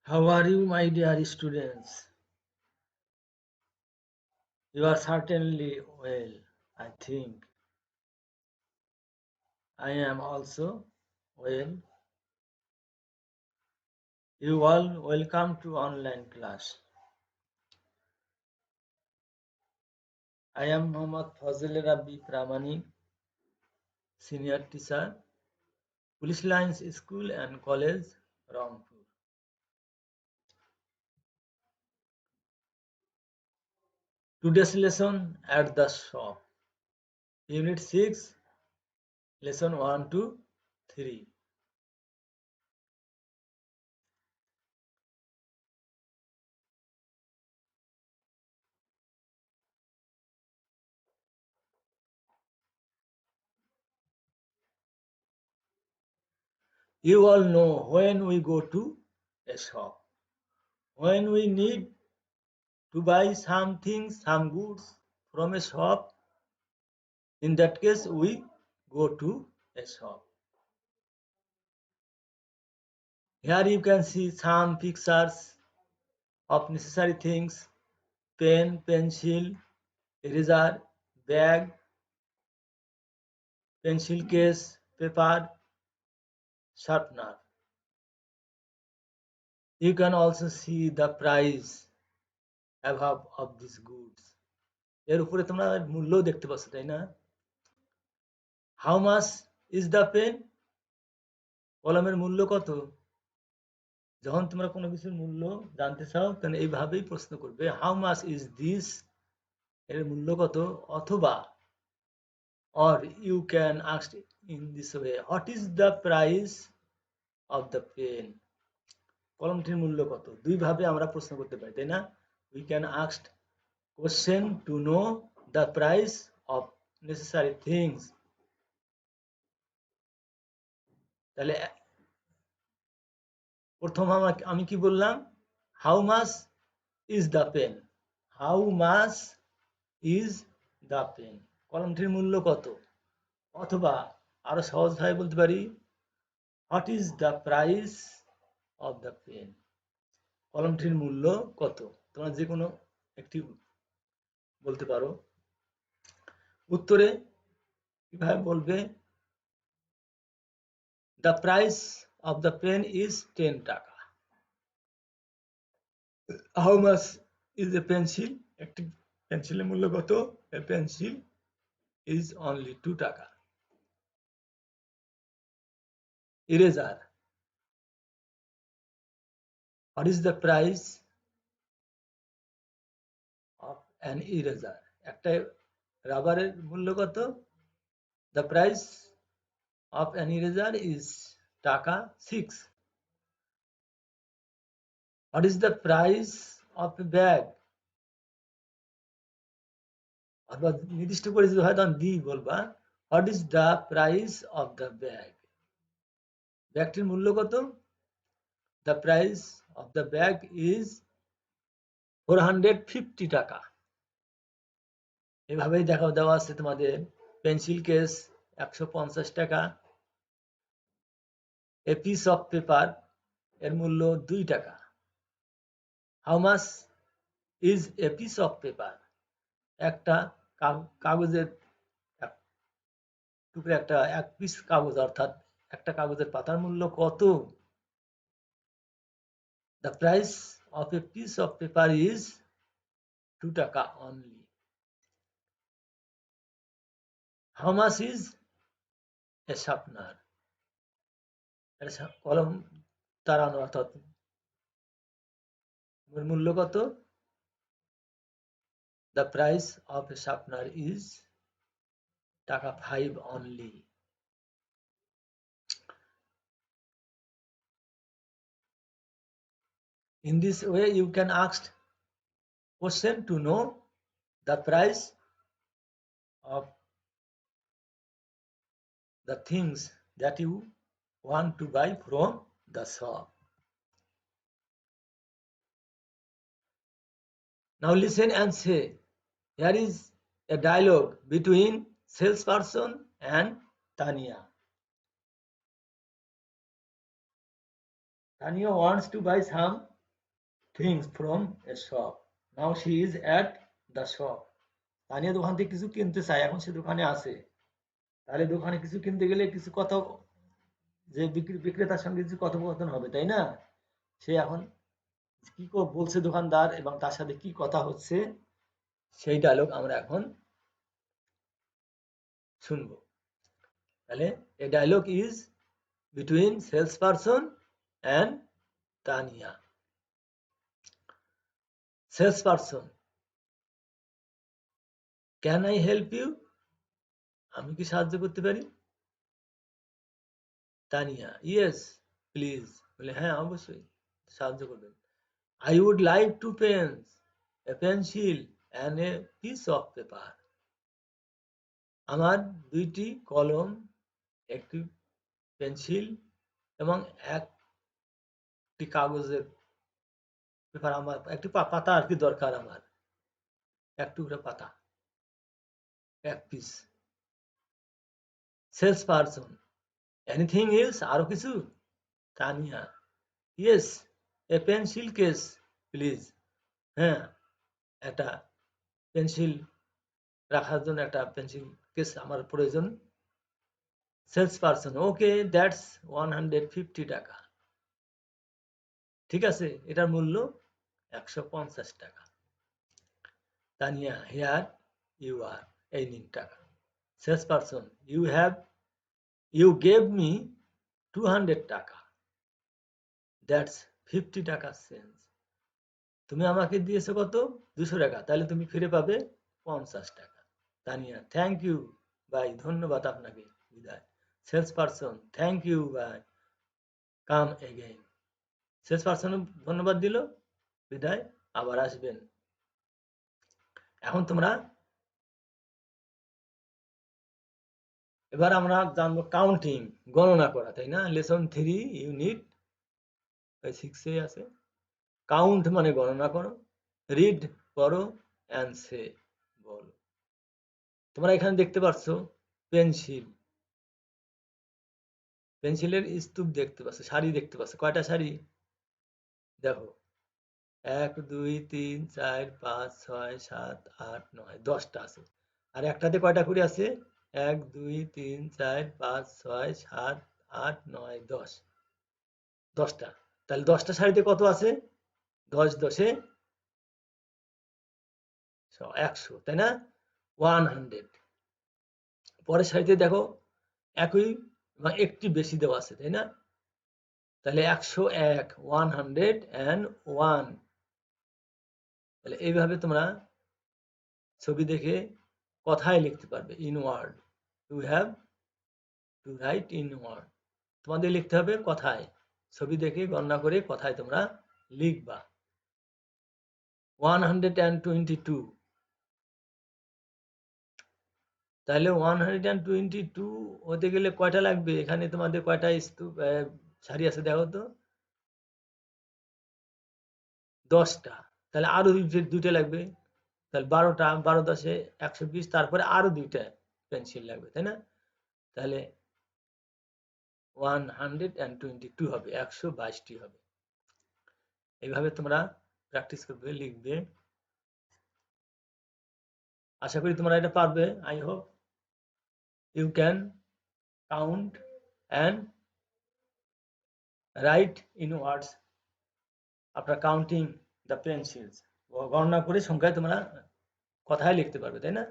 How are you, my dear students? You are certainly well, I think. I am also well. You all welcome to online class. I am Mohammad Fazil Rabbi Pramani, Senior Teacher, Police Lines School and College, Rampur. Today's lesson at the shop. Unit 6, Lesson 1 to 3. You all know when we go to a shop, when we need to buy something, some goods from a shop, in that case we go to a shop. Here you can see some pictures of necessary things: pen, pencil, eraser, bag, pencil case, paper, sharpener. You can also see the price above of these goods. এর উপরে তোমরা মূল্য দেখতে পাচ্ছ, তাই না? How much is the pen? কলমের মূল্য কত? যখন তোমরা কোনো কিছুর মূল্য জানতে চাও তাহলে এইভাবেই প্রশ্ন করবে, হাউ মাচ ইজ দিস, এর মূল্য কত? অথবা or you can ask in this way, what is the price of the pen? কলমটির মূল্য কত? দুই ভাবে আমরা প্রশ্ন করতে পারি, তাই না? we can ask question to know the price of necessary things. তাহলে প্রথম আমি কি বললাম? How much is the pen, how much is the pen, কলমটির মূল্য কত? অথবা আরো সহজভাবে বলতে পারি, what is the price of the pen, কলমটির মূল্য কত? তোমরা যে কোনো একটি বলতে পারো। উত্তরে কিভাবে বলবে? The price of the pen is 10 টাকা। How much is a pencil, একটি পেন্সিলের মূল্য কত? এ পেন্সিল ইজ অনলি 2 টাকা। Eraser, what is the price of an eraser, একটা রাবারের মূল্য কত? The price of an eraser is টাকা 6। What is the price of a bag, অথবা নির্দিষ্ট করে যদি হয় তখন দি বলবা, what is the price of the bag, ব্যাগটির মূল্য কত? The price of the bag is 450 টাকা। এভাবেই দেওয়া আছে তোমাদের। পেন্সিল কেস 150 টাকা। এ পিস অফ পেপার, এর মূল্য 2 টাকা। How much is a piece of paper, একটা কাগজের টুকরে, একটা এক পিস কাগজ অর্থাৎ একটা কাগজের পাতার মূল্য কত? The price of a piece of paper is 2 টাকা only. How much is A sharpener, কলম তারানো অর্থাৎ মূল্য কত? The price of A sharpener is টাকা 5 only. In this way you can ask question to know the price of the things that you want to buy from the shop. Now listen and say, here is a dialogue between salesperson and Tania. Tania wants to buy some things from a shop. Now she is at the shop. Tania দোকান থেকে কিছু কিনতে চায়, এখন সে দোকানে আছে। তাহলে দোকানে কিছু কিনতে গেলে কিছু কথা, যে বিক্রেতার সঙ্গে কিছু কথোপকথন হবে, তাই না? সে এখন কি বলছে দোকানদার এবং তার সাথে কি কথা হচ্ছে, সেই ডায়লগ আমরা এখন শুনবো। তাহলে a dialogue is between salesperson and Tania. Salesperson, can I help you? আমি কি সাহায্য করতে পারি? তানিয়া, yes please, বলে হ্যাঁ অবশ্যই সাহায্য করবেন। I would like two pens, a pencil and a piece of paper. আমার দুইটি কলম, একটি পেন্সিল এবং একটি কাগজের পেপার, আমার একটি পাতা আর কি দরকার, আমার এক টুকরা পাতা, এক piece. Sales person, anything else, আরো কিছু? Tania, yes, a pencil case please, হ্যাঁ একটা পেন্সিল রাখার জন্য একটা পেন্সিল কেস আমার প্রয়োজন। সেলস পারসন, ওকে দ্যাটস 150 টাকা, ঠিক আছে এটার মূল্য 150 টাকা। তানিয়া, হিয়ার ইউ আর, এই নিন টাকা। Sales person, you gave me 200 টাকা, দ্যাটস 50 টাকা চেঞ্জ। তুমি আমাকে দিয়েছো কত? 200 টাকা, তাহলে তুমি ফিরে পাবে 50 টাকা। তানিয়া, থ্যাংক ইউ ভাই, ধন্যবাদ আপনাকে, বিদায়। সেলস পারসন, থ্যাংক ইউ ভাই, কাম এগেইন। সেলস পারসন ধন্যবাদ দিল, বিদায়, আবার আসবেন। এখন তোমরা, এবার আমরা জানবো কাউন্টিং, গণনা করা, তাই না? লেসন 3 ইউনিট 6 এ আছে। কাউন্ট মানে গণনা করো, রিড পড়ো, অ্যান্ড সে বলো। তোমরা এখানে দেখতে পাচ্ছ পেন্সিল, পেন্সিলের স্তূপ দেখতে পাচ্ছ, সারি দেখতে পাচ্ছ, কয়টা সারি? দেখো 1 2 3 4 5 6 7 8 9 10টা আছে। আর একটাতে কয়টা করে আছে? 1 2 3 4 5 6 7 8 9 10, 10টা। তাহলে 10টা সারিতে কত আছে? 10 10 এ 100, তাই না? 100। পরের সারিতে দেখো একই বা একটি বেশি দেওয়া আছে, তাই না? তাহলে 101, 101। তাহলে এইভাবে তোমরা ছবি দেখে কথায় লিখতে পারবে, in word. You have to write in word, তোমাদের লিখতে হবে কথায়, ছবি দেখে গণনা করে কথায় তোমরা লিখবা। 122, তাহলে 122 হতে গেলে কয়টা লাগবে? এখানে তোমাদের কয়টা স্তূপ সারি আছে দেখো তো? 10টা। তাহলে আরো দুইটা লাগবে, তাহলে 12টা, 12 10 এ 120, তারপরে আরো দুইটা পেন্সিল লাগবে, তাই না? তাহলে 122 হবে, 122টি হবে। এইভাবে তোমরা প্র্যাকটিস করবে, লিখবে। আশা করি তোমরা এটা পারবে। I hope you can count and write in words after counting the pencils. গণনা করে সংখ্যায় তোমরা কথায় লিখতে পারবে, তাই না?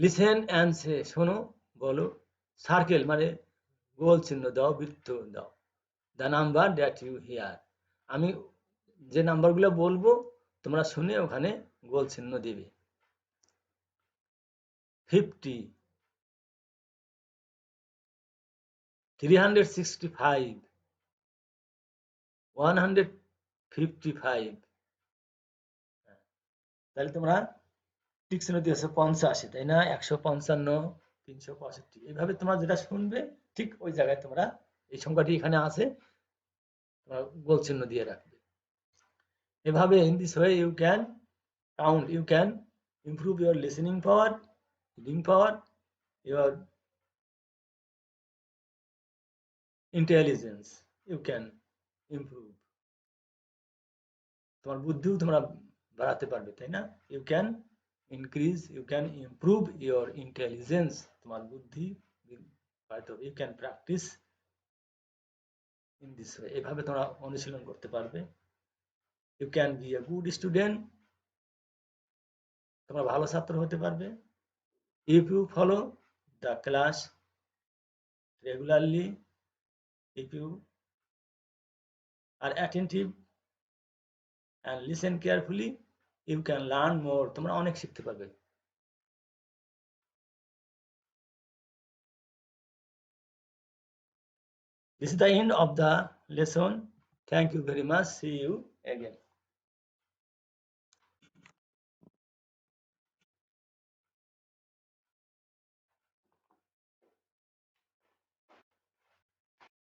লিসেন অ্যান্ড সে, শোনো বলো। সার্কেল মানে গোল চিহ্ন দাও, বৃত্ত দাও। The number that you hear, আমি যে নাম্বারগুলো বলবো তোমরা শুনে ওখানে গোল চিহ্ন দিবে। 50, 365, 155। তাহলে তোমরা ঠিক চিহ্ন দিয়েছো 85, তাই না? 155, 365। এইভাবে তোমরা যেটা শুনবে ঠিক ওই জায়গায় তোমরা এই সংখ্যাটি এখানে আছে, তোমরা গোল চিহ্ন দিয়ে রাখবে। এভাবে in this way you can count, you can improve your listening power, reading power, your intelligence you can improve, তোমার বুদ্ধিও তোমরা বাড়াতে পারবে, তাই না? You can increase, you can improve your intelligence, তোমার বুদ্ধি বাড়াতে হবে। You can practise in this way, এভাবে তোমরা অনুশীলন করতে পারবে। You can be a good student, তোমরা ভালো ছাত্র হতে পারবে। If you follow the class regularly, if you are attentive and listen carefully, you can learn more, তোমরা অনেক শিখতে পারবে। This is the end of the lesson. Thank you very much. See you again.